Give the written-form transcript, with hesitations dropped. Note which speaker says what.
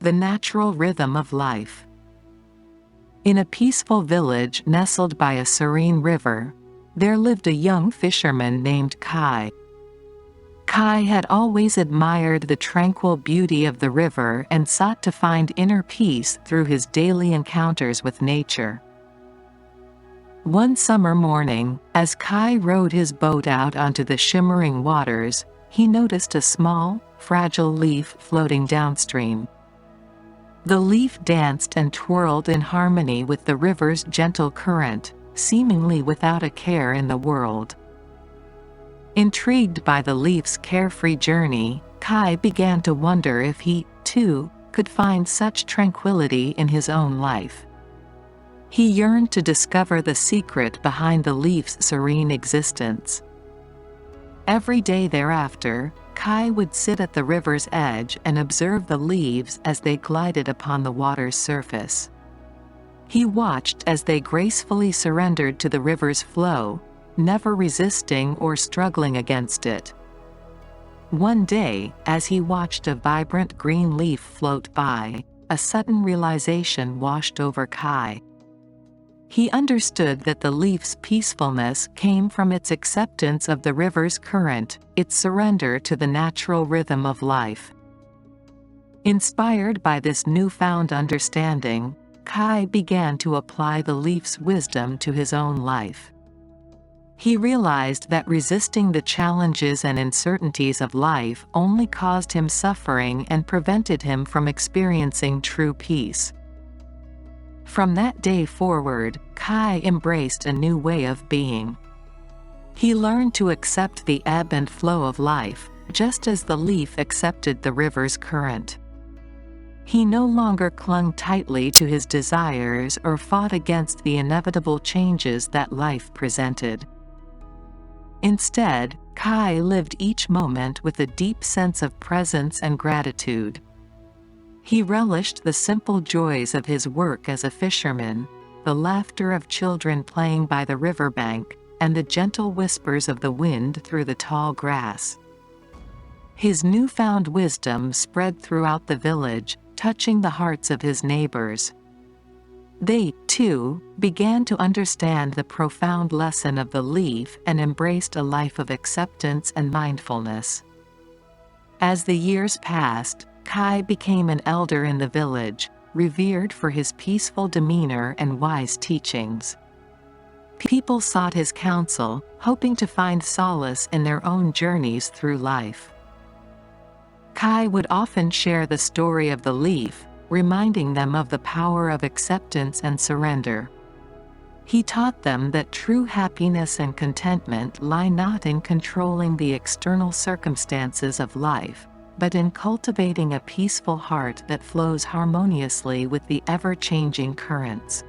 Speaker 1: The natural rhythm of life. In a peaceful village nestled by a serene river, there lived a young fisherman named Kai. Kai had always admired the tranquil beauty of the river and sought to find inner peace through his daily encounters with nature. One summer morning, as Kai rowed his boat out onto the shimmering waters, he noticed a small, fragile leaf floating downstream. The leaf danced and twirled in harmony with the river's gentle current, seemingly without a care in the world. Intrigued by the leaf's carefree journey, Kai began to wonder if he, too, could find such tranquility in his own life. He yearned to discover the secret behind the leaf's serene existence. Every day thereafter, Kai would sit at the river's edge and observe the leaves as they glided upon the water's surface. He watched as they gracefully surrendered to the river's flow, never resisting or struggling against it. One day, as he watched a vibrant green leaf float by, a sudden realization washed over Kai. He understood that the leaf's peacefulness came from its acceptance of the river's current, its surrender to the natural rhythm of life. Inspired by this newfound understanding, Kai began to apply the leaf's wisdom to his own life. He realized that resisting the challenges and uncertainties of life only caused him suffering and prevented him from experiencing true peace. From that day forward, Kai embraced a new way of being. He learned to accept the ebb and flow of life, just as the leaf accepted the river's current. He no longer clung tightly to his desires or fought against the inevitable changes that life presented. Instead, Kai lived each moment with a deep sense of presence and gratitude. He relished the simple joys of his work as a fisherman, the laughter of children playing by the riverbank, and the gentle whispers of the wind through the tall grass. His newfound wisdom spread throughout the village, touching the hearts of his neighbors. They, too, began to understand the profound lesson of the leaf and embraced a life of acceptance and mindfulness. As the years passed, Kai became an elder in the village, revered for his peaceful demeanor and wise teachings. People sought his counsel, hoping to find solace in their own journeys through life. Kai would often share the story of the leaf, reminding them of the power of acceptance and surrender. He taught them that true happiness and contentment lie not in controlling the external circumstances of life, but in cultivating a peaceful heart that flows harmoniously with the ever-changing currents.